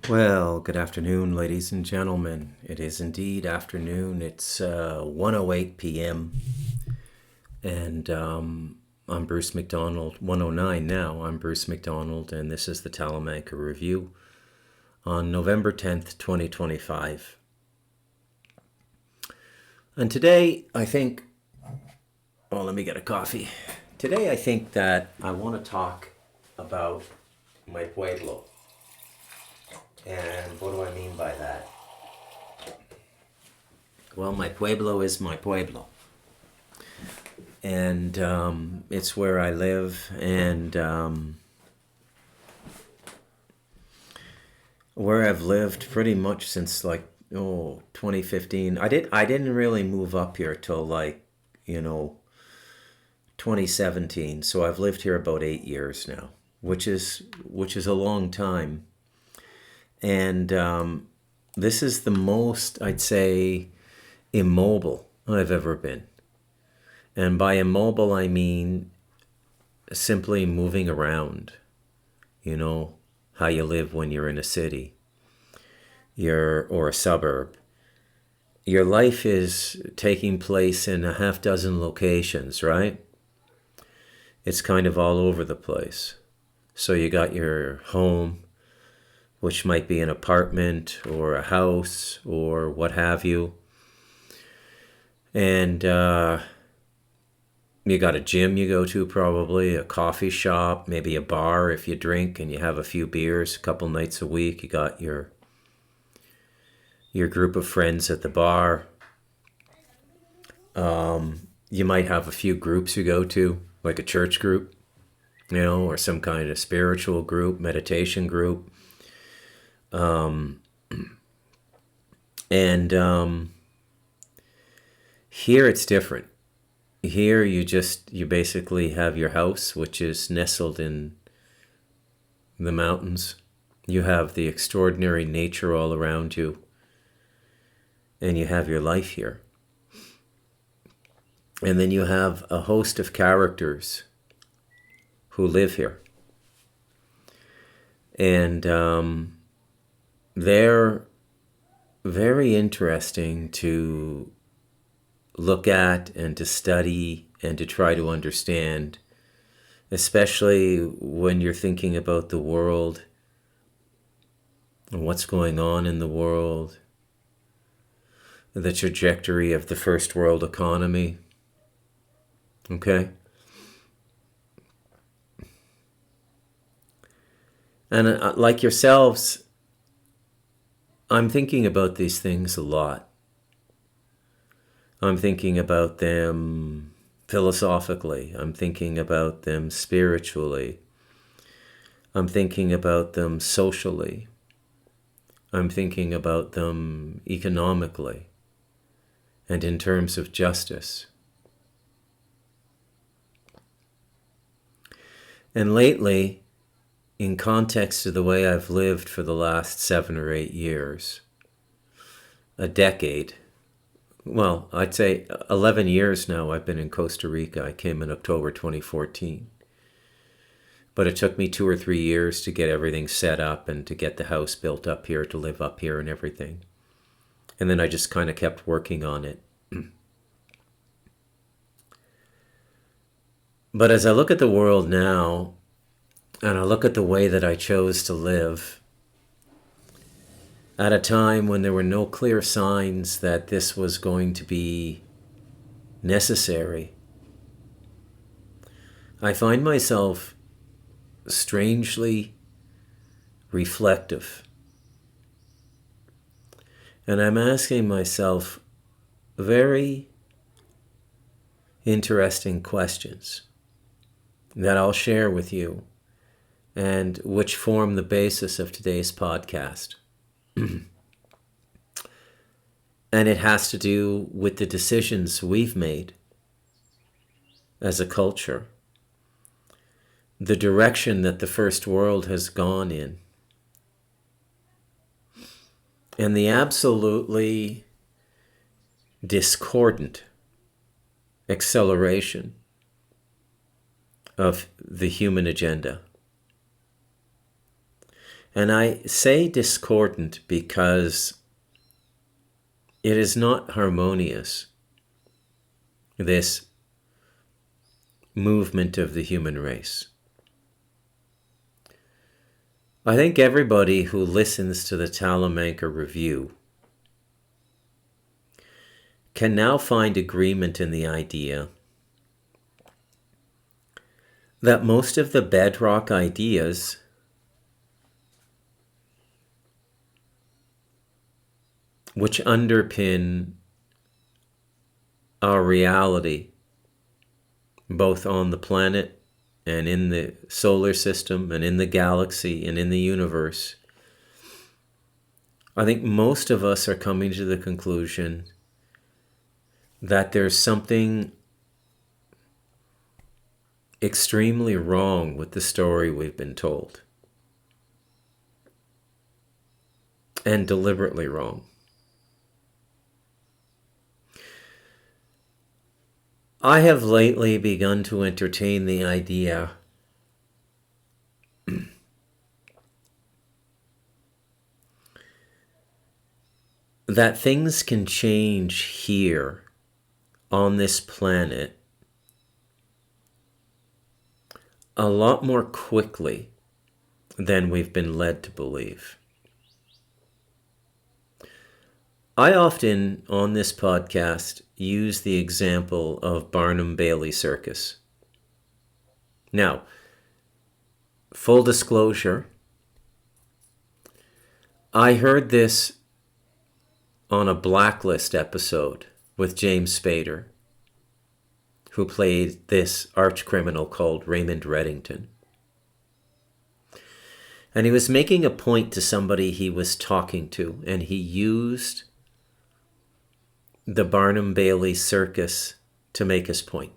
Well, good afternoon, ladies and gentlemen. It is indeed afternoon. It's 1:08 p.m. and I'm Bruce McDonald. 1:09 now. I'm Bruce McDonald, and this is the Talamanca Review on November 10th, 2025. And today, I think, oh, let me get a coffee. Today, I think that I want to talk about my pueblo. And what do I mean by that? Well, my pueblo is my pueblo. And it's where I live, and where I've lived pretty much since 2015. I didn't really move up here till you know 2017. So I've lived here about 8 years now, which is a long time. And this is the most, I'd say, immobile I've ever been. And by immobile, I mean simply moving around. You know, how you live when you're in a city or a suburb. Your life is taking place in a half dozen locations, right? It's kind of all over the place. So you got your home, which might be an apartment or a house or what have you. And you got a gym you go to, probably a coffee shop, maybe a bar if you drink and you have a few beers a couple nights a week. You got your group of friends at the bar. You might have a few groups you go to, like a church group, or some kind of spiritual group, meditation group. And here it's different. Here you basically have your house, which is nestled in the mountains. You have the extraordinary nature all around you, and you have your life here. And then you have a host of characters who live here. And they're very interesting to look at and to study and to try to understand, especially when you're thinking about the world and what's going on in the world, the trajectory of the first world economy. Okay? And like yourselves, I'm thinking about these things a lot. I'm thinking about them philosophically. I'm thinking about them spiritually. I'm thinking about them socially. I'm thinking about them economically and in terms of justice. And lately, in context of the way I've lived for the last 7 or 8 years, a decade, well, I'd say 11 years now I've been in Costa Rica. I came in October 2014. But it took me 2 or 3 years to get everything set up and to get the house built up here, to live up here and everything. And then I just kind of kept working on it. But as I look at the world now, and I look at the way that I chose to live, at a time when there were no clear signs that this was going to be necessary, I find myself strangely reflective. And I'm asking myself very interesting questions that I'll share with you and which form the basis of today's podcast. And it has to do with the decisions we've made as a culture, the direction that the first world has gone in, and the absolutely discordant acceleration of the human agenda. And I say discordant because it is not harmonious, this movement of the human race. I think everybody who listens to the Talamanca Review can now find agreement in the idea that most of the bedrock ideas which underpin our reality, both on the planet and in the solar system and in the galaxy and in the universe, I think most of us are coming to the conclusion that there's something extremely wrong with the story we've been told, and deliberately wrong. I have lately begun to entertain the idea that things can change here on this planet a lot more quickly than we've been led to believe. I often, on this podcast, use the example of Barnum Bailey Circus. Now, full disclosure, I heard this on a Blacklist episode with James Spader, who played this archcriminal called Raymond Reddington. And he was making a point to somebody he was talking to, and he used the Barnum Bailey Circus to make his point.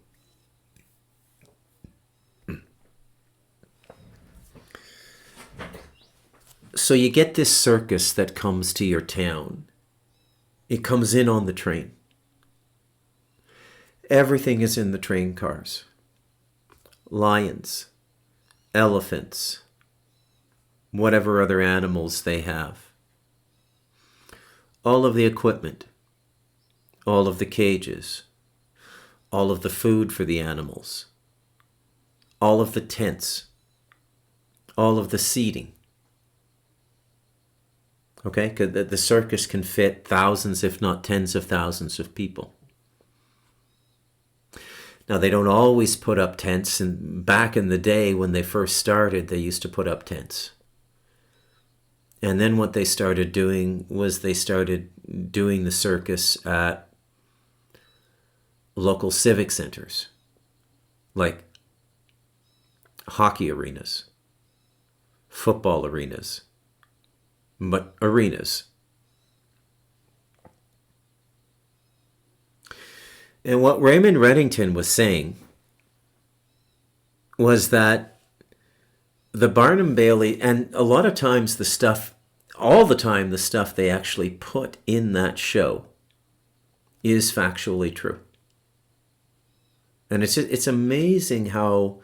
So you get this circus that comes to your town. It comes in on the train. Everything is in the train cars. Lions, elephants, whatever other animals they have. All of the equipment, all of the cages, all of the food for the animals, all of the tents, all of the seating. Okay, because the circus can fit thousands, if not tens of thousands of people. Now, they don't always put up tents, and back in the day when they first started, they used to put up tents. And then what they started doing was they started doing the circus at local civic centers, like hockey arenas, football arenas, but arenas. And what Raymond Reddington was saying was that the Barnum Bailey, and a lot of times the stuff, all the time the stuff they actually put in that show is factually true. And it's amazing how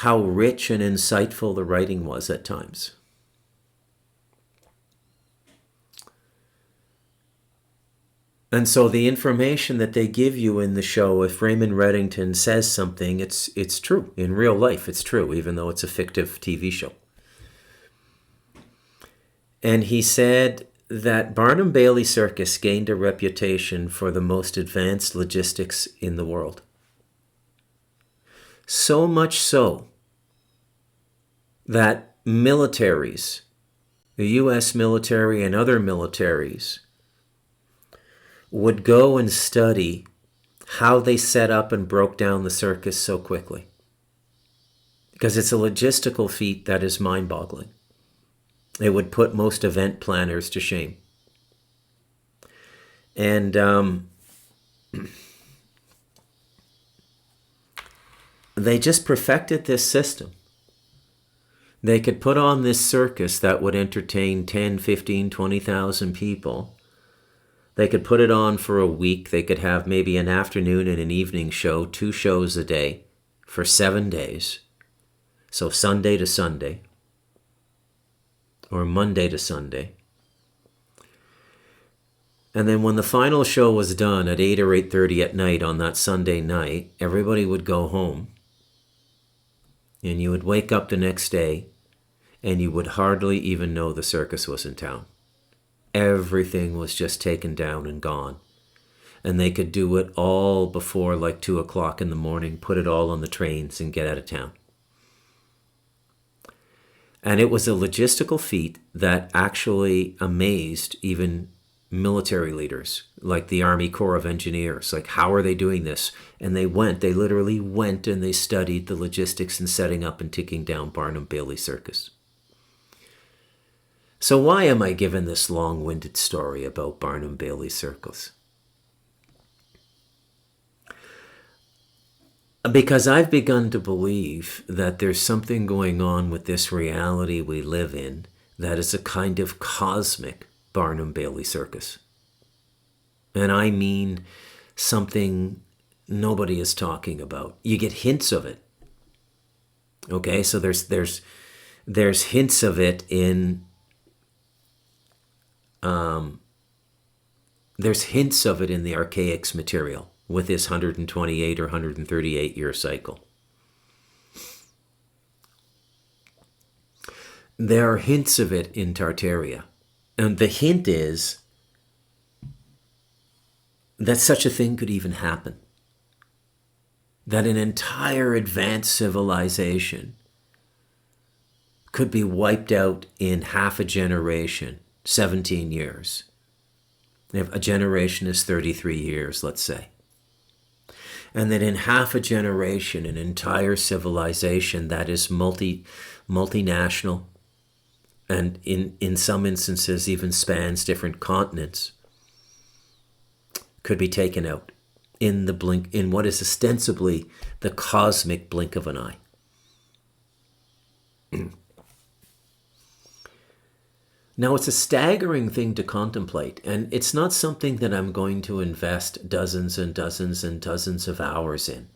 rich and insightful the writing was at times. And so the information that they give you in the show, if Raymond Reddington says something, it's true. In real life, it's true, even though it's a fictive TV show. And he said that Barnum Bailey Circus gained a reputation for the most advanced logistics in the world. So much so that militaries, the U.S. military and other militaries, would go and study how they set up and broke down the circus so quickly. Because it's a logistical feat that is mind-boggling. It would put most event planners to shame. And they just perfected this system. They could put on this circus that would entertain 10, 15, 20,000 people. They could put it on for a week. They could have maybe an afternoon and an evening show, 2 shows a day for 7 days. So Sunday to Sunday. or Monday to Sunday. And then when the final show was done at 8 or 8:30 at night on that Sunday night, everybody would go home. And you would wake up the next day and you would hardly even know the circus was in town. Everything was just taken down and gone. And they could do it all before like 2 o'clock in the morning, put it all on the trains and get out of town. And it was a logistical feat that actually amazed even military leaders, like the Army Corps of Engineers. Like, how are they doing this? And they literally went and they studied the logistics and setting up and taking down Barnum Bailey Circus. So why am I giving this long-winded story about Barnum Bailey Circus? Because I've begun to believe that there's something going on with this reality we live in that is a kind of cosmic Barnum Bailey Circus. And I mean something nobody is talking about. You get hints of it. Okay, so there's hints of it in there's hints of it in the Archaics material with this 128 or 138 year cycle. There are hints of it in Tartaria. And the hint is that such a thing could even happen. That an entire advanced civilization could be wiped out in half a generation, 17 years. If a generation is 33 years, let's say. And that in half a generation, an entire civilization that is multinational, and in some instances even spans different continents, could be taken out in what is ostensibly the cosmic blink of an eye. Now, it's a staggering thing to contemplate, and it's not something that I'm going to invest dozens and dozens and dozens of hours in.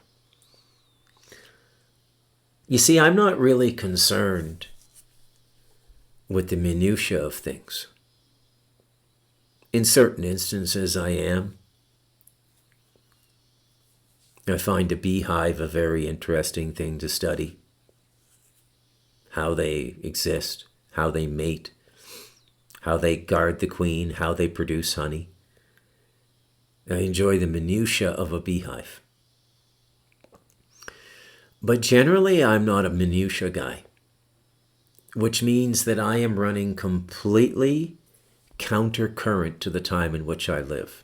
You see, I'm not really concerned with the minutiae of things. In certain instances, I am. I find a beehive a very interesting thing to study. How they exist, how they mate, how they guard the queen, how they produce honey. I enjoy the minutiae of a beehive. But generally, I'm not a minutiae guy, which means that I am running completely counter-current to the time in which I live,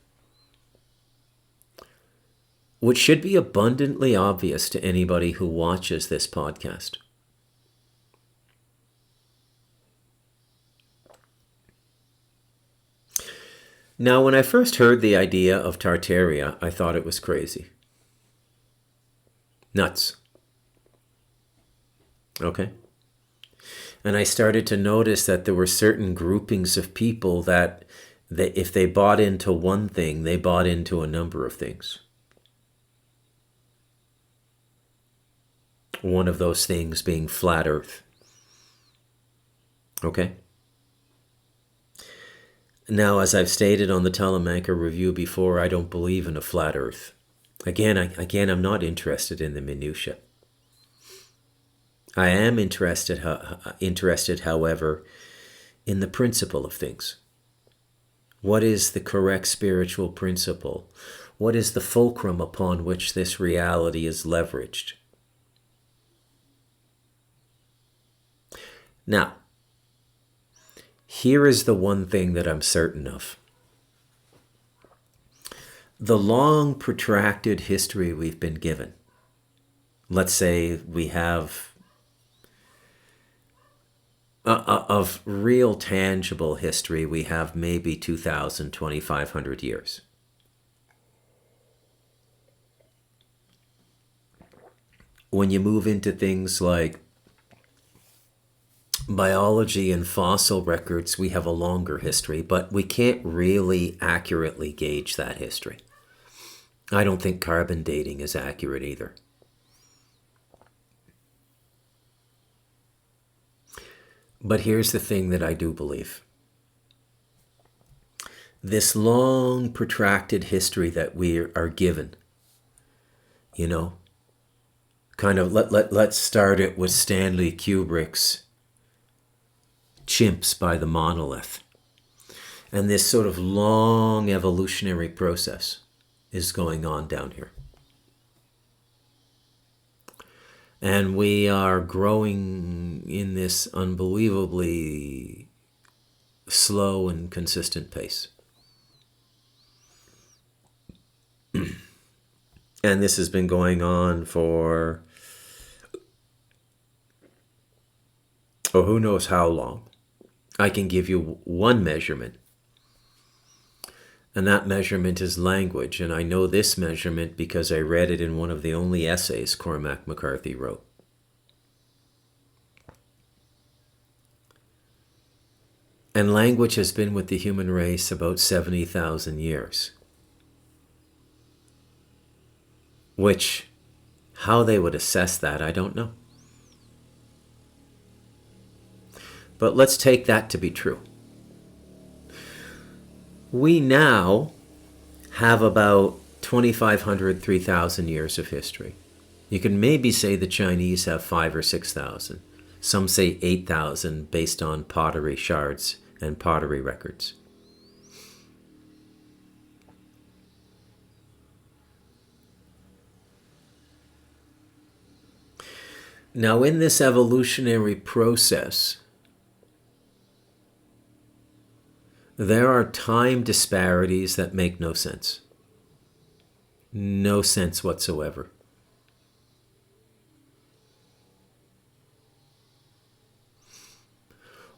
which should be abundantly obvious to anybody who watches this podcast. Now, when I first heard the idea of Tartaria, I thought it was crazy. Nuts. Okay? And I started to notice that there were certain groupings of people that if they bought into one thing, they bought into a number of things. One of those things being flat Earth. Okay? Now, as I've stated on the Telemancer Review before, I don't believe in a flat Earth. Again, I'm not interested in the minutiae. I am interested, however, in the principle of things. What is the correct spiritual principle? What is the fulcrum upon which this reality is leveraged? Now, here is the one thing that I'm certain of. The long, protracted history we've been given. Let's say we have of real tangible history, we have maybe 2,000, 2,500 years. When you move into things like biology and fossil records, we have a longer history, but we can't really accurately gauge that history. I don't think carbon dating is accurate either. But here's the thing that I do believe. This long, protracted history that we are given, you know, kind of let's start it with Stanley Kubrick's Chimps by the Monolith. And this sort of long evolutionary process is going on down here. And we are growing in this unbelievably slow and consistent pace. And this has been going on for, oh, who knows how long. I can give you one measurement. And that measurement is language. And I know this measurement because I read it in one of the only essays Cormac McCarthy wrote. And language has been with the human race about 70,000 years. Which, how they would assess that, I don't know. But let's take that to be true. We now have about 2,500, 3,000 years of history. You can maybe say the Chinese have 5,000 or 6,000. Some say 8,000 based on pottery shards and pottery records. Now, in this evolutionary process, there are time disparities that make no sense. No sense whatsoever.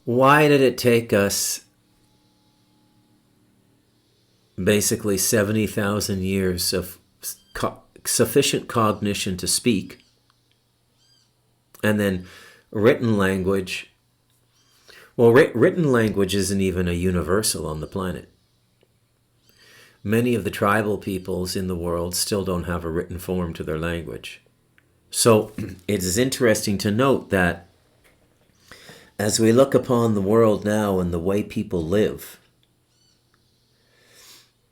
Why did it take us basically 70,000 years of sufficient cognition to speak, and then written language? Well, written language isn't even a universal on the planet. Many of the tribal peoples in the world still don't have a written form to their language. So it is interesting to note that as we look upon the world now and the way people live,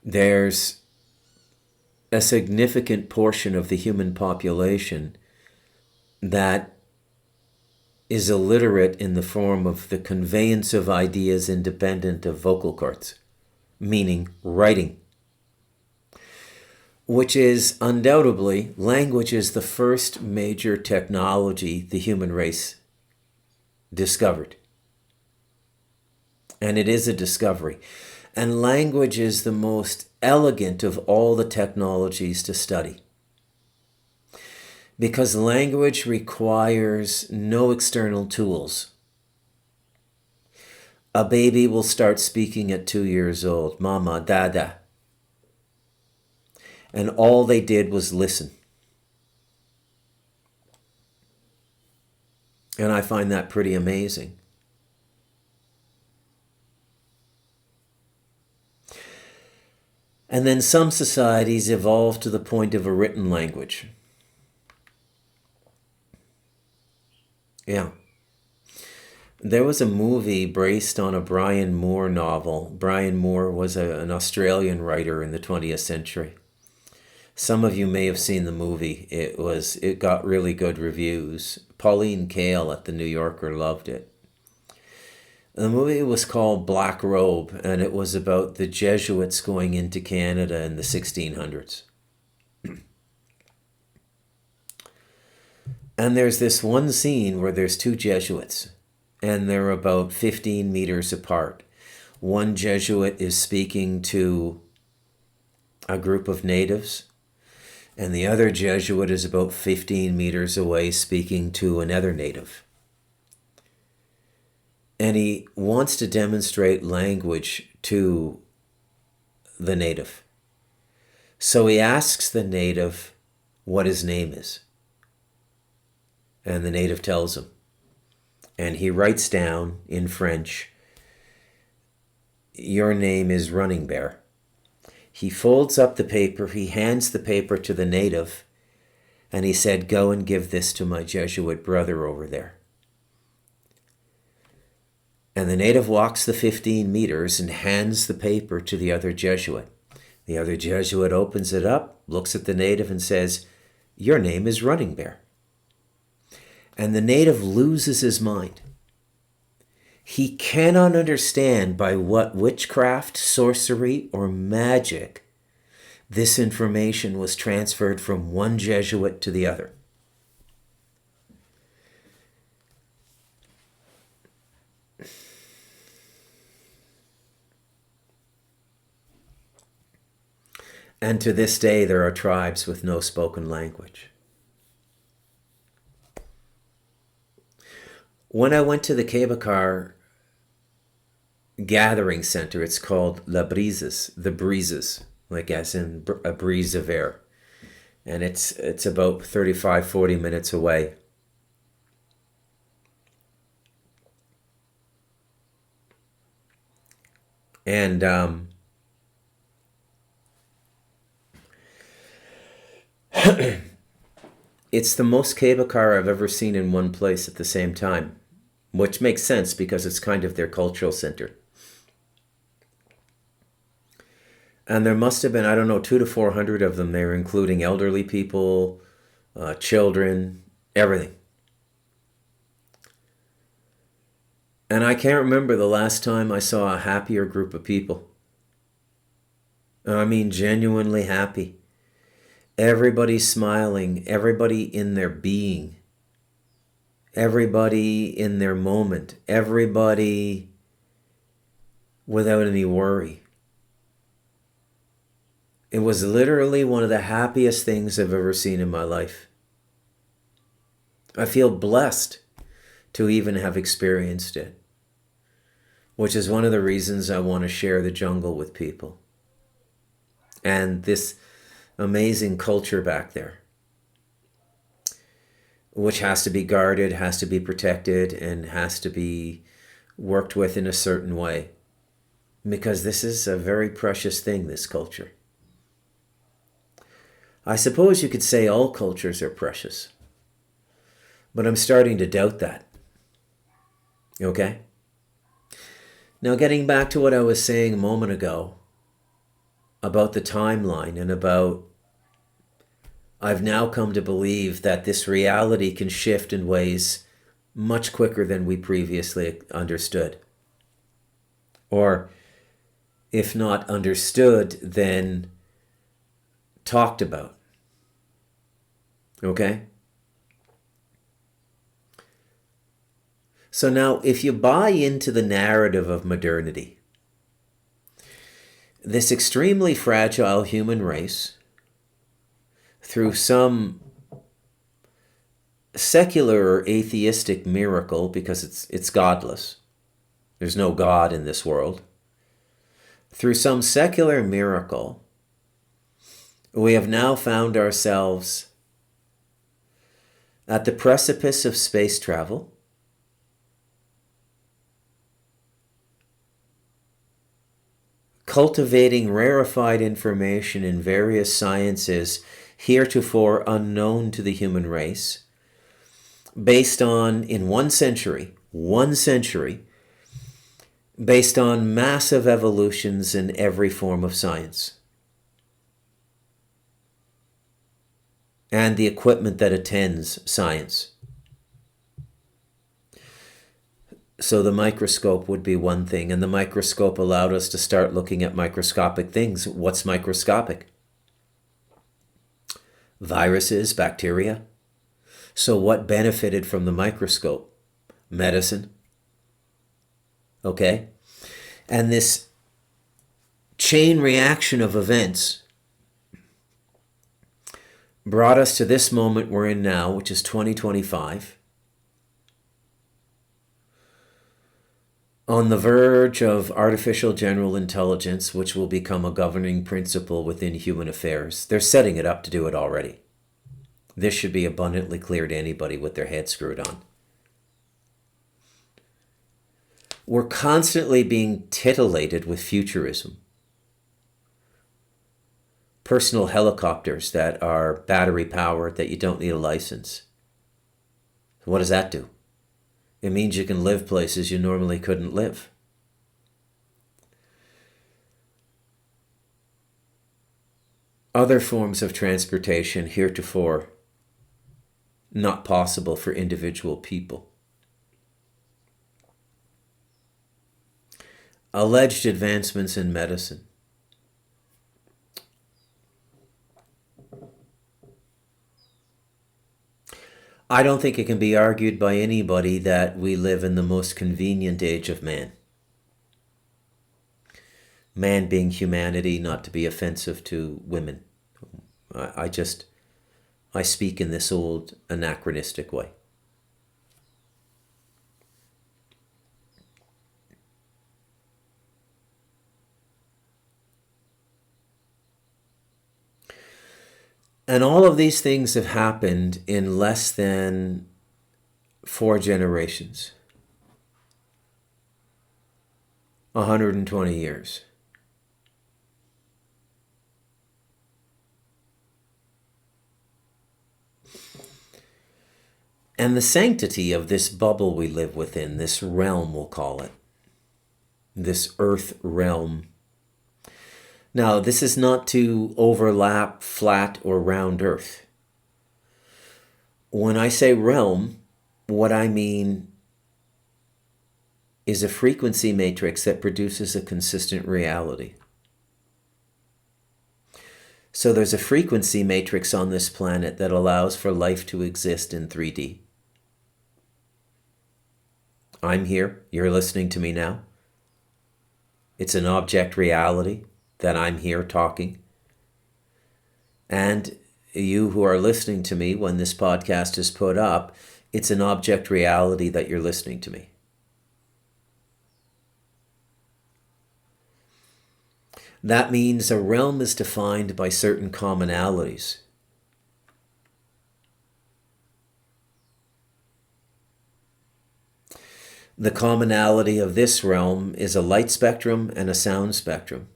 there's a significant portion of the human population that is illiterate in the form of the conveyance of ideas independent of vocal cords, meaning writing, which is undoubtedly, language is the first major technology the human race discovered. And it is a discovery. And language is the most elegant of all the technologies to study. Because language requires no external tools. A baby will start speaking at 2 years old, mama, dada. And all they did was listen. And I find that pretty amazing. And then some societies evolve to the point of a written language. Yeah. There was a movie based on a Brian Moore novel. Brian Moore was an Australian writer in the 20th century. Some of you may have seen the movie. It got really good reviews. Pauline Kael at the New Yorker loved it. The movie was called Black Robe, and it was about the Jesuits going into Canada in the 1600s. And there's this one scene where there's two Jesuits, and they're about 15 meters apart. One Jesuit is speaking to a group of natives, and the other Jesuit is about 15 meters away speaking to another native. And he wants to demonstrate language to the native. So he asks the native what his name is. And the native tells him. And he writes down in French, "Your name is Running Bear." He folds up the paper, he hands the paper to the native, and he said, "Go and give this to my Jesuit brother over there." And the native walks the 15 meters and hands the paper to the other Jesuit. The other Jesuit opens it up, looks at the native and says, "Your name is Running Bear." And the native loses his mind. He cannot understand by what witchcraft, sorcery, or magic this information was transferred from one Jesuit to the other. And to this day, there are tribes with no spoken language. When I went to the Kebakar gathering center, it's called La Brises, the breezes, like as in a breeze of air. And it's about 35, 40 minutes away. And it's the most Kebakar I've ever seen in one place at the same time, which makes sense because it's kind of their cultural center. And there must have been, I don't know, 200 to 400 of them there, including elderly people, children, everything. And I can't remember the last time I saw a happier group of people. I mean, genuinely happy. Everybody smiling, everybody in their being, everybody in their moment, everybody without any worry. It was literally one of the happiest things I've ever seen in my life. I feel blessed to even have experienced it, which is one of the reasons I want to share the jungle with people. And this amazing culture back there, which has to be guarded, has to be protected, and has to be worked with in a certain way. Because this is a very precious thing, this culture. I suppose you could say all cultures are precious, but I'm starting to doubt that. Okay? Now, getting back to what I was saying a moment ago about the timeline and about I've now come to believe that this reality can shift in ways much quicker than we previously understood. Or, if not understood, then talked about. Okay? So now, if you buy into the narrative of modernity, this extremely fragile human race, through some secular or atheistic miracle, because it's godless, there's no God in this world, through some secular miracle, we have now found ourselves at the precipice of space travel, cultivating rarefied information in various sciences heretofore unknown to the human race, based on, in one century, based on massive evolutions in every form of science. And the equipment that attends science. So the microscope would be one thing, and the microscope allowed us to start looking at microscopic things. What's microscopic? Viruses, bacteria. So what benefited from the microscope? Medicine. Okay? And this chain reaction of events brought us to this moment we're in now, which is 2025, on the verge of artificial general intelligence, which will become a governing principle within human affairs. They're setting it up to do it already. This should be abundantly clear to anybody with their head screwed on. We're constantly being titillated with futurism. Personal helicopters that are battery powered, that you don't need a license. What does that do? It means you can live places you normally couldn't live. Other forms of transportation heretofore not possible for individual people. Alleged advancements in medicine. I don't think it can be argued by anybody that we live in the most convenient age of man. Man being humanity, not to be offensive to women. I speak in this old anachronistic way. And all of these things have happened in less than 4 generations. 120 years. And the sanctity of this bubble we live within, this realm we'll call it, this earth realm. Now, this is not to overlap flat or round earth. When I say realm, what I mean is a frequency matrix that produces a consistent reality. So there's a frequency matrix on this planet that allows for life to exist in 3D. I'm here, you're listening to me now. It's an object reality that I'm here talking. And you who are listening to me when this podcast is put up, it's an object reality that you're listening to me. That means a realm is defined by certain commonalities. The commonality of this realm is a light spectrum and a sound spectrum.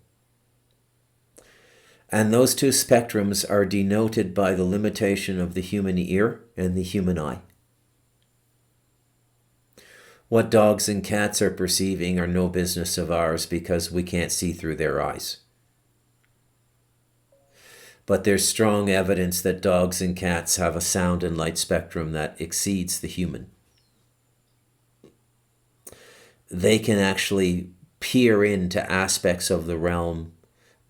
And those two spectrums are denoted by the limitation of the human ear and the human eye. What dogs and cats are perceiving are no business of ours because we can't see through their eyes. But there's strong evidence that dogs and cats have a sound and light spectrum that exceeds the human. They can actually peer into aspects of the realm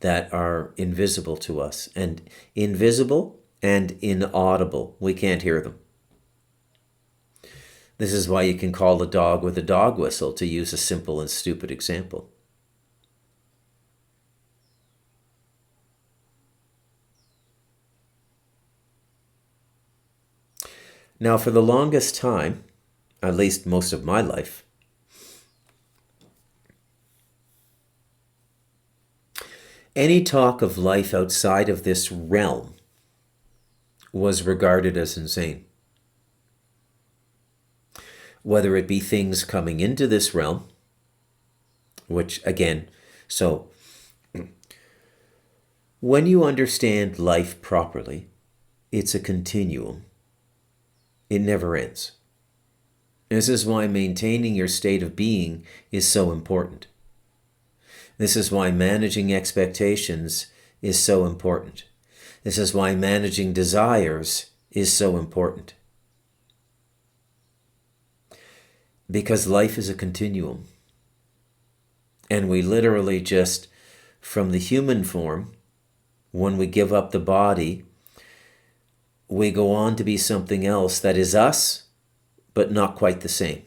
that are invisible to us. And invisible and inaudible. We can't hear them. This is why you can call a dog with a dog whistle, to use a simple and stupid example. Now, for the longest time, at least most of my life, any talk of life outside of this realm was regarded as insane. Whether it be things coming into this realm, which again, so when you understand life properly, it's a continuum. It never ends. This is why maintaining your state of being is so important. This is why managing expectations is so important. This is why managing desires is so important. Because life is a continuum. And we literally just, from the human form, when we give up the body, we go on to be something else that is us, but not quite the same.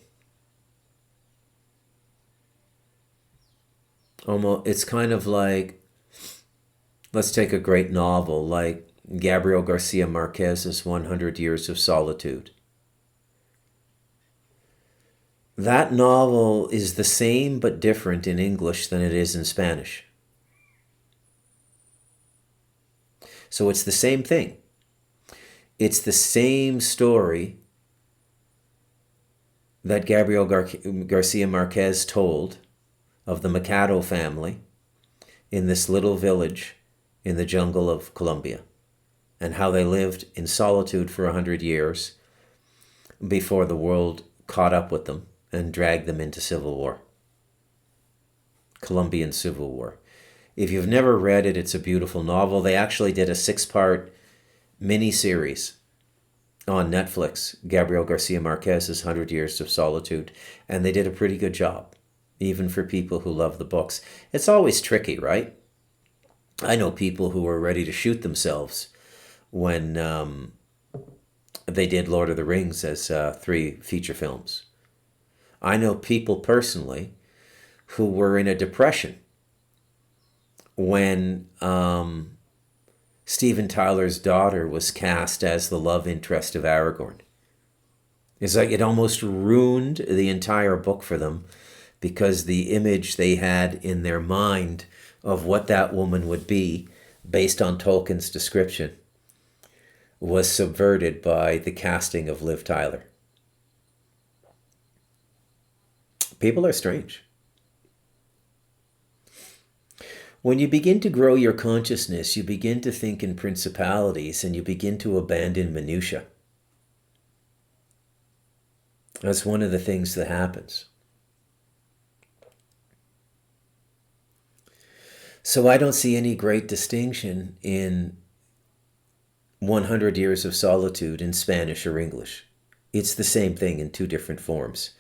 Almost, it's kind of like, let's take a great novel like Gabriel Garcia Marquez's 100 Years of Solitude. That novel is the same but different in English than it is in Spanish. So it's the same thing. It's the same story that Gabriel Garcia Marquez told of the Mikado family in this little village in the jungle of Colombia, and how they lived in solitude for 100 years before the world caught up with them and dragged them into civil war. Colombian Civil War. If you've never read it, it's a beautiful novel. They actually did a 6-part miniseries on Netflix, Gabriel Garcia Marquez's 100 Years of Solitude, and they did a pretty good job, even for people who love the books. It's always tricky, right? I know people who were ready to shoot themselves when they did Lord of the Rings as 3 feature films. I know people personally who were in a depression when Steven Tyler's daughter was cast as the love interest of Aragorn. It's like it almost ruined the entire book for them because the image they had in their mind of what that woman would be based on Tolkien's description was subverted by the casting of Liv Tyler. People are strange. When you begin to grow your consciousness, you begin to think in principalities and you begin to abandon minutiae. That's one of the things that happens. So I don't see any great distinction in 100 Years of Solitude in Spanish or English. It's the same thing in 2 different forms.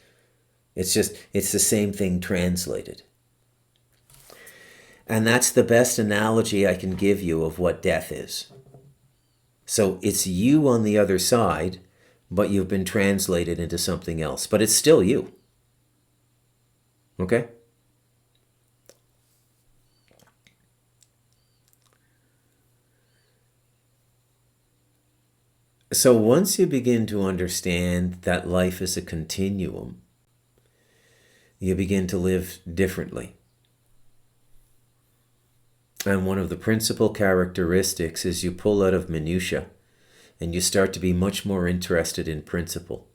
It's the same thing translated. And that's the best analogy I can give you of what death is. So it's you on the other side, but you've been translated into something else. But it's still you. Okay? So once you begin to understand that life is a continuum, you begin to live differently. And one of the principal characteristics is you pull out of minutiae and you start to be much more interested in principle.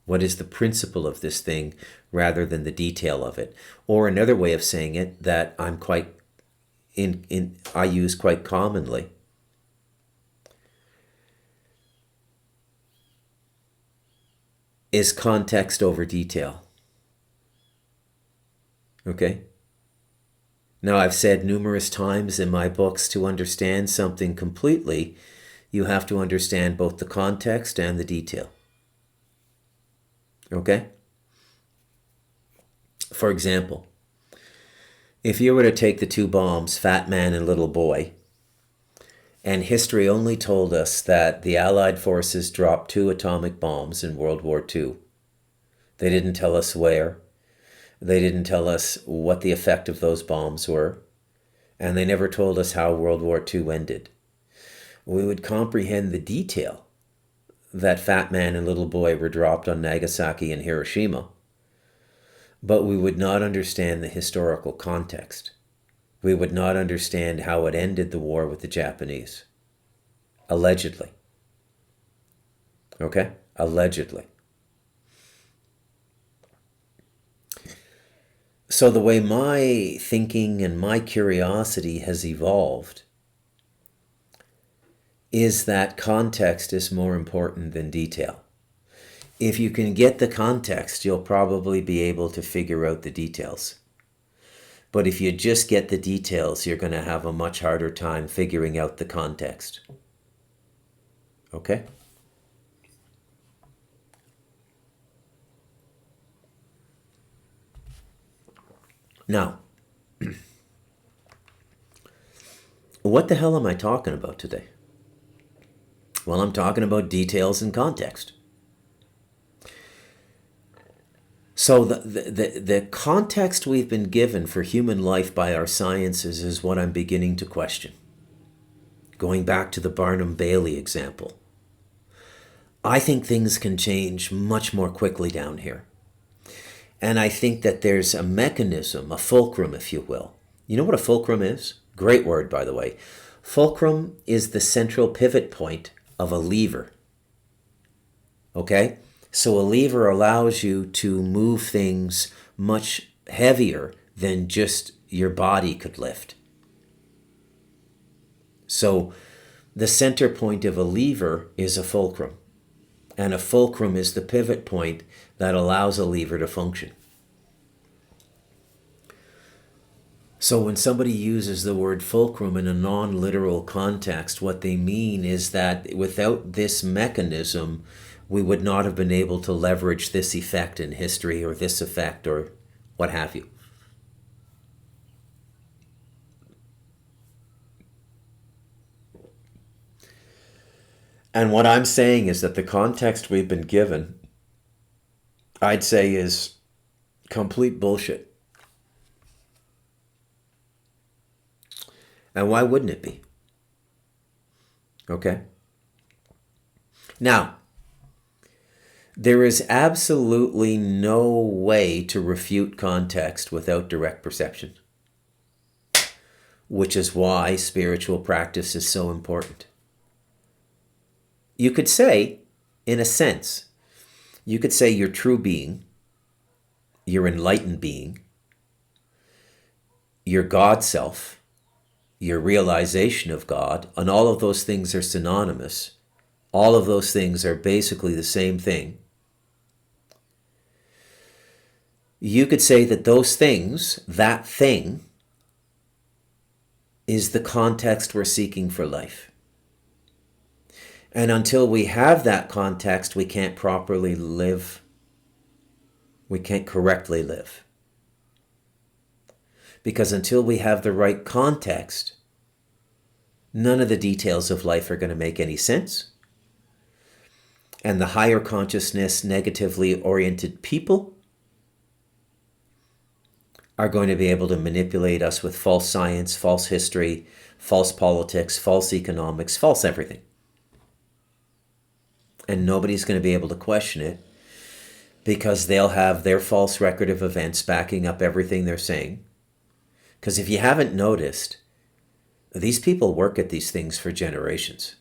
What is the principle of this thing rather than the detail of it? Or another way of saying it that I use quite commonly is context over detail. Okay? Now, I've said numerous times in my books, to understand something completely, you have to understand both the context and the detail. Okay? For example, if you were to take the 2 bombs, Fat Man and Little Boy, and history only told us that the Allied forces dropped 2 atomic bombs in World War II. They didn't tell us where. They didn't tell us what the effect of those bombs were, and they never told us how World War II ended. We would comprehend the detail that Fat Man and Little Boy were dropped on Nagasaki and Hiroshima, but we would not understand the historical context. We would not understand how it ended the war with the Japanese. Allegedly. Okay? Allegedly. So the way my thinking and my curiosity has evolved is that context is more important than detail. If you can get the context, you'll probably be able to figure out the details. But if you just get the details, you're going to have a much harder time figuring out the context. Okay? Now, what the hell am I talking about today? Well, I'm talking about details and context. So the context we've been given for human life by our sciences is what I'm beginning to question. Going back to the Barnum Bailey example, I think things can change much more quickly down here. And I think that there's a mechanism, a fulcrum, if you will. You know what a fulcrum is? Great word, by the way. Fulcrum is the central pivot point of a lever. Okay? So a lever allows you to move things much heavier than just your body could lift. So the center point of a lever is a fulcrum. And a fulcrum is the pivot point that allows a lever to function. So when somebody uses the word fulcrum in a non-literal context, what they mean is that without this mechanism, we would not have been able to leverage this effect in history or this effect or what have you. And what I'm saying is that the context we've been given, I'd say, is complete bullshit. And why wouldn't it be? Okay? Now, there is absolutely no way to refute context without direct perception, which is why spiritual practice is so important. You could say, in a sense, you could say your true being, your enlightened being, your God self, your realization of God, and all of those things are synonymous. All of those things are basically the same thing. You could say that those things, that thing, is the context we're seeking for life. And until we have that context, we can't properly live. We can't correctly live. Because until we have the right context, none of the details of life are going to make any sense. And the higher consciousness, negatively oriented people are going to be able to manipulate us with false science, false history, false politics, false economics, false everything. And nobody's going to be able to question it because they'll have their false record of events backing up everything they're saying. Because if you haven't noticed, these people work at these things for generations.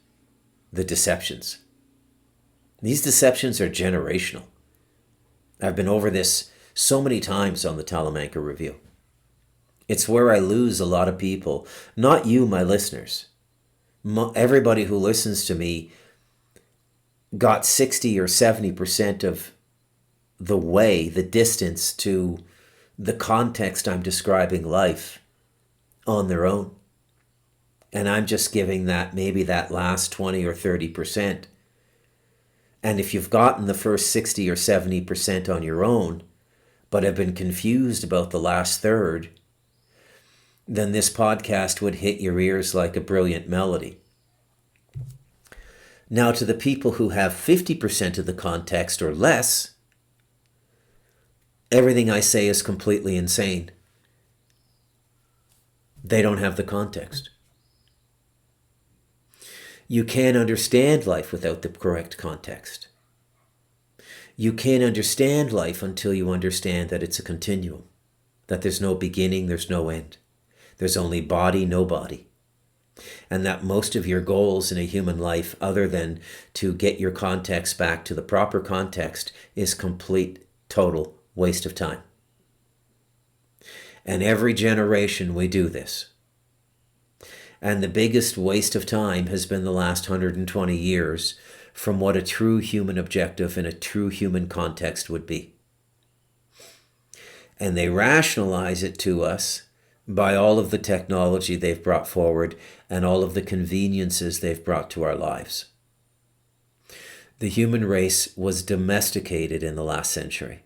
The deceptions. These deceptions are generational. I've been over this so many times on the Talamanca Review. It's where I lose a lot of people. Not you, my listeners. Everybody who listens to me got 60 or 70% of the way, the distance to the context I'm describing life on their own. And I'm just giving that, maybe that last 20 or 30%. And if you've gotten the first 60 or 70% on your own, but have been confused about the last third, then this podcast would hit your ears like a brilliant melody. Now, to the people who have 50% of the context or less, everything I say is completely insane. They don't have the context. You can't understand life without the correct context. You can't understand life until you understand that it's a continuum, that there's no beginning, there's no end. There's only body, no body. And that most of your goals in a human life, other than to get your context back to the proper context, is complete, total waste of time. And every generation we do this. And the biggest waste of time has been the last 120 years from what a true human objective in a true human context would be. And they rationalize it to us by all of the technology they've brought forward and all of the conveniences they've brought to our lives. The human race was domesticated in the last century.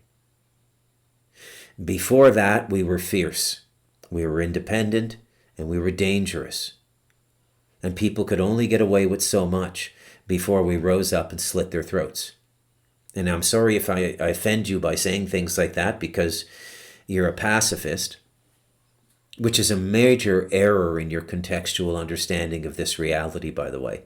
Before that, we were fierce, we were independent, and we were dangerous. And people could only get away with so much before we rose up and slit their throats. And I'm sorry if I offend you by saying things like that because you're a pacifist, which is a major error in your contextual understanding of this reality, by the way.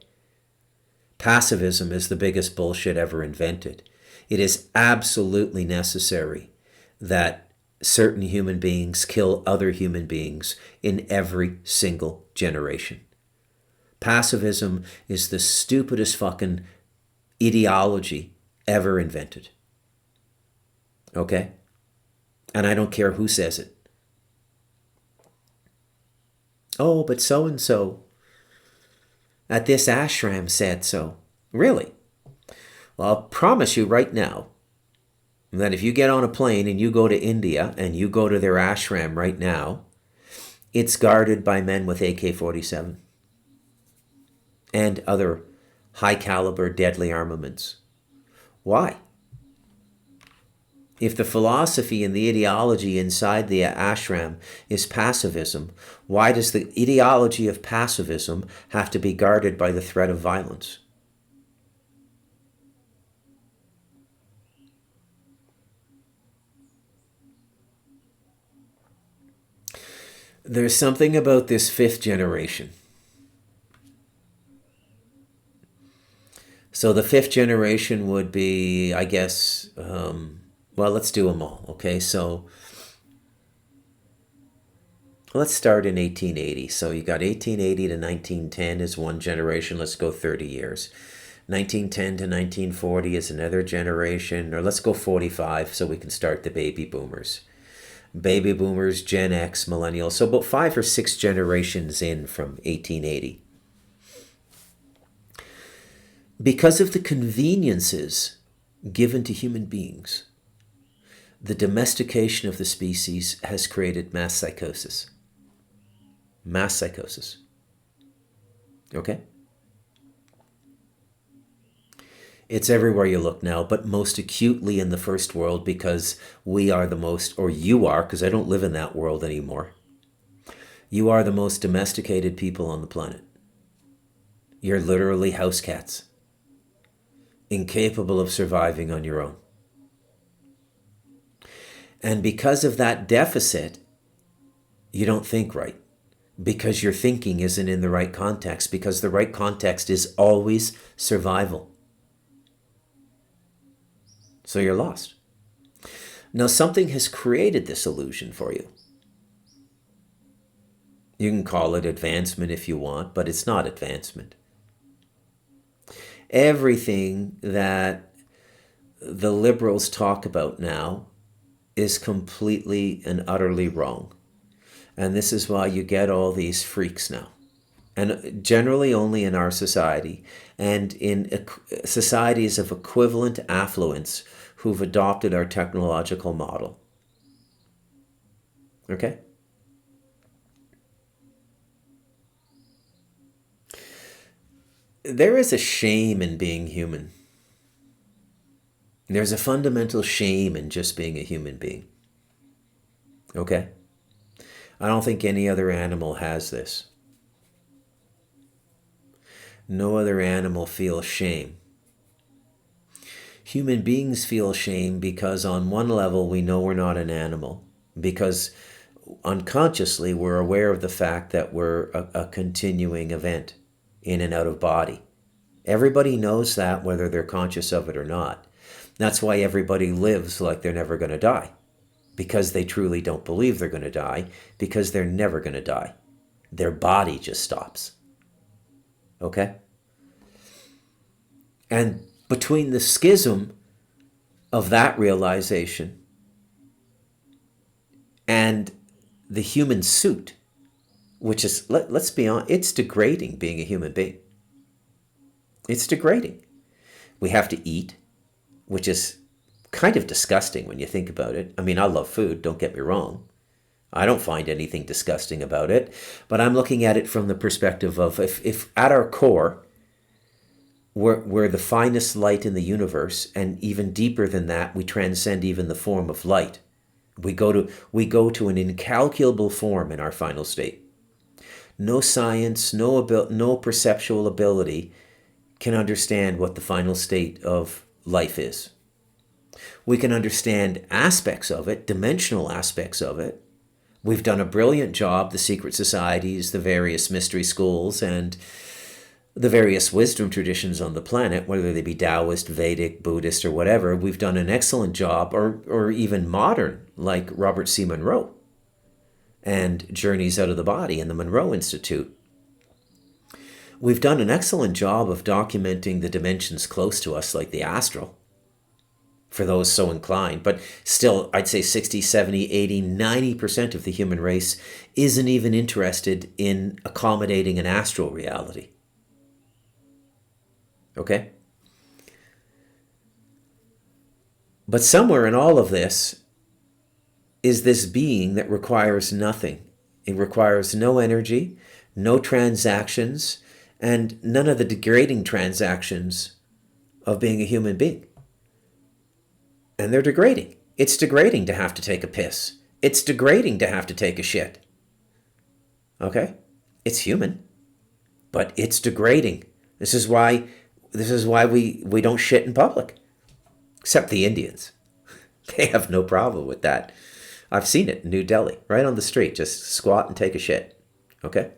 Pacifism is the biggest bullshit ever invented. It is absolutely necessary that certain human beings kill other human beings in every single generation. Pacifism is the stupidest fucking ideology ever invented. Okay? And I don't care who says it. Oh, but so-and-so at this ashram said so. Really? Well, I'll promise you right now that if you get on a plane and you go to India and you go to their ashram right now, it's guarded by men with AK-47 and other high caliber deadly armaments. Why? If the philosophy and the ideology inside the ashram is pacifism, why does the ideology of pacifism have to be guarded by the threat of violence? There's something about this fifth generation. So the fifth generation would be, I guess, well, let's do them all, okay? So let's start in 1880. So you got 1880 to 1910 is one generation. Let's go 30 years. 1910 to 1940 is another generation, or let's go 45 so we can start the baby boomers. Baby boomers, Gen X, millennials. So about 5 or 6 generations in from 1880. Because of the conveniences given to human beings, the domestication of the species has created mass psychosis. Mass psychosis. Okay? It's everywhere you look now, but most acutely in the first world because we are the most, or you are, because I don't live in that world anymore. You are the most domesticated people on the planet. You're literally house cats, incapable of surviving on your own. And because of that deficit, you don't think right. Because your thinking isn't in the right context, because the right context is always survival. So you're lost. Now something has created this illusion for you. You can call it advancement if you want, but it's not advancement. Everything that the liberals talk about now is completely and utterly wrong. And this is why you get all these freaks now. And generally only in our society and in societies of equivalent affluence who've adopted our technological model. Okay? There is a shame in being human. There's a fundamental shame in just being a human being. Okay? I don't think any other animal has this. No other animal feels shame. Human beings feel shame because on one level we know we're not an animal, because unconsciously we're aware of the fact that we're a continuing event in and out of body. Everybody knows that whether they're conscious of it or not. That's why everybody lives like they're never going to die, because they truly don't believe they're going to die, because they're never going to die. Their body just stops. Okay? And between the schism of that realization and the human suit, which is, let's be honest, it's degrading being a human being. It's degrading. We have to eat, which is kind of disgusting when you think about it. I mean, I love food, don't get me wrong. I don't find anything disgusting about it, but I'm looking at it from the perspective of if at our core, we're the finest light in the universe, and even deeper than that, we transcend even the form of light. We go to an incalculable form in our final state. No science, no perceptual ability can understand what the final state of life is. We can understand aspects of it, dimensional aspects of it. We've done a brilliant job, the secret societies, the various mystery schools, and the various wisdom traditions on the planet, whether they be Taoist, Vedic, Buddhist, or whatever. We've done an excellent job, or even modern, like Robert C. Monroe and Journeys Out of the Body and the Monroe Institute. We've done an excellent job of documenting the dimensions close to us, like the astral, for those so inclined. But still, I'd say 60, 70, 80, 90% of the human race isn't even interested in accommodating an astral reality. Okay? But somewhere in all of this is this being that requires nothing. It requires no energy, no transactions, and none of the degrading transactions of being a human being. And they're degrading. It's degrading to have to take a piss. It's degrading to have to take a shit. Okay? It's human, but it's degrading. This is why we don't shit in public. Except the Indians. They have no problem with that. I've seen it in New Delhi, right on the street. Just squat and take a shit. Okay?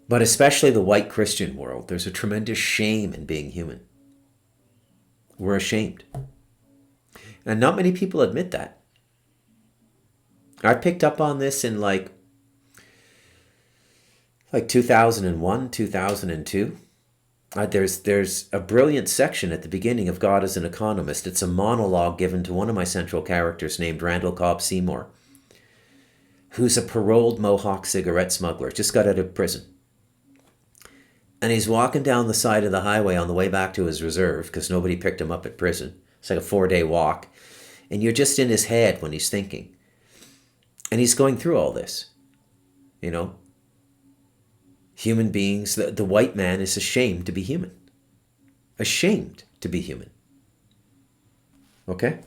But especially the white Christian world, there's a tremendous shame in being human. We're ashamed. And not many people admit that. I picked up on this in like 2001, 2002. There's a brilliant section at the beginning of God as an Economist. It's a monologue given to one of my central characters named Randall Cobb Seymour, who's a paroled Mohawk cigarette smuggler, just got out of prison. And he's walking down the side of the highway on the way back to his reserve because nobody picked him up at prison. It's like a 4-day walk. And you're just in his head when he's thinking. And he's going through all this. You know? Human beings, the white man is ashamed to be human. Ashamed to be human. Okay?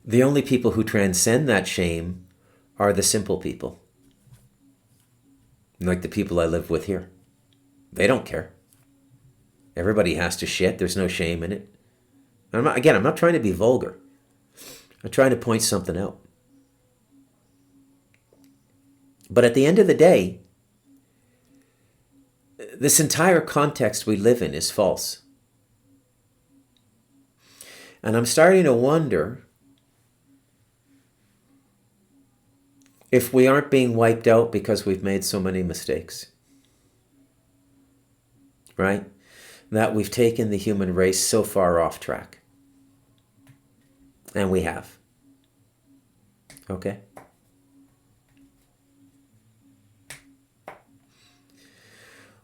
The only people who transcend that shame are the simple people. Like the people I live with here. They don't care. Everybody has to shit. There's no shame in it. I'm not trying to be vulgar. I'm trying to point something out. But at the end of the day, this entire context we live in is false. And I'm starting to wonder if we aren't being wiped out because we've made so many mistakes. Right? That we've taken the human race so far off track. And we have. Okay?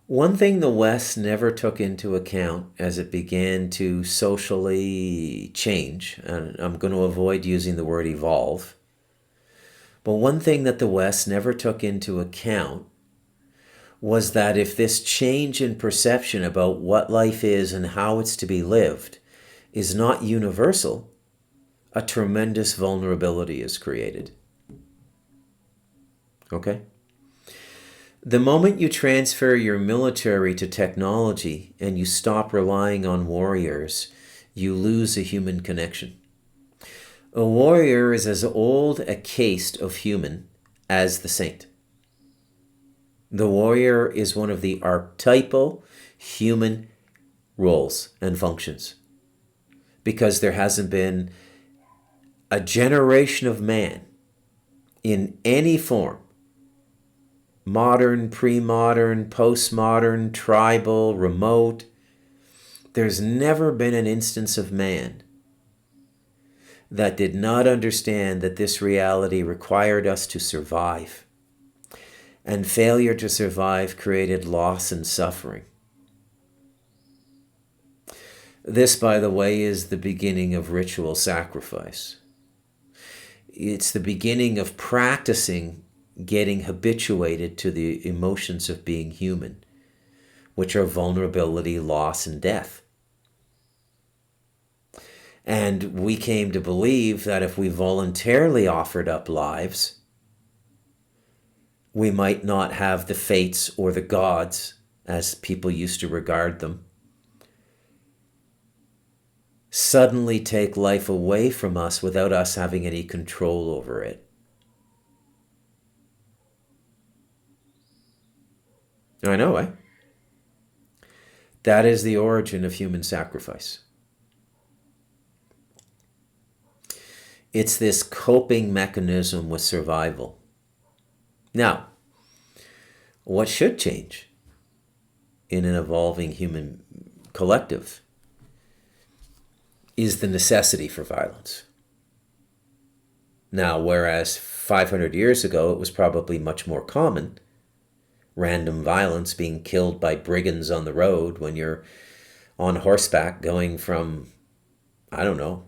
One thing the West never took into account as it began to socially change, and I'm going to avoid using the word evolve, but one thing that the West never took into account was that if this change in perception about what life is and how it's to be lived is not universal, a tremendous vulnerability is created. Okay? The moment you transfer your military to technology and you stop relying on warriors, you lose a human connection. A warrior is as old a caste of human as the saint. The warrior is one of the archetypal human roles and functions because there hasn't been a generation of man in any form, modern, pre-modern, postmodern, tribal, remote. There's never been an instance of man that did not understand that this reality required us to survive. And failure to survive created loss and suffering. This, by the way, is the beginning of ritual sacrifice. It's the beginning of practicing getting habituated to the emotions of being human, which are vulnerability, loss, and death. And we came to believe that if we voluntarily offered up lives, we might not have the fates or the gods, as people used to regard them, suddenly take life away from us without us having any control over it. I know, eh? That is the origin of human sacrifice. It's this coping mechanism with survival. Now, what should change in an evolving human collective is the necessity for violence. Now, whereas 500 years ago, it was probably much more common, random violence, being killed by brigands on the road when you're on horseback going from, I don't know,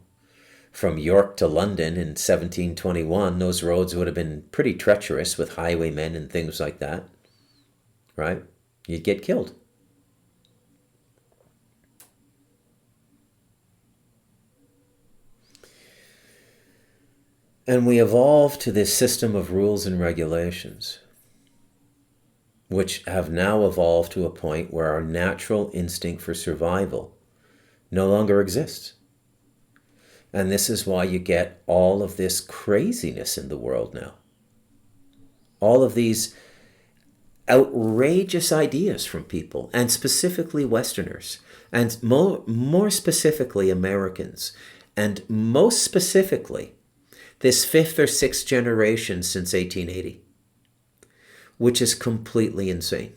from York to London in 1721. Those roads would have been pretty treacherous with highwaymen and things like that, right? You'd get killed. And we evolved to this system of rules and regulations, which have now evolved to a point where our natural instinct for survival no longer exists. And this is why you get all of this craziness in the world now. All of these outrageous ideas from people, and specifically Westerners, and more specifically Americans, and most specifically this fifth or sixth generation since 1880, which is completely insane.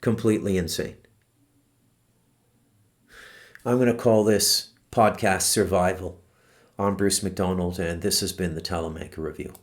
Completely insane. I'm going to call this podcast Survival. I'm Bruce McDonald, and this has been the Talamaker Review.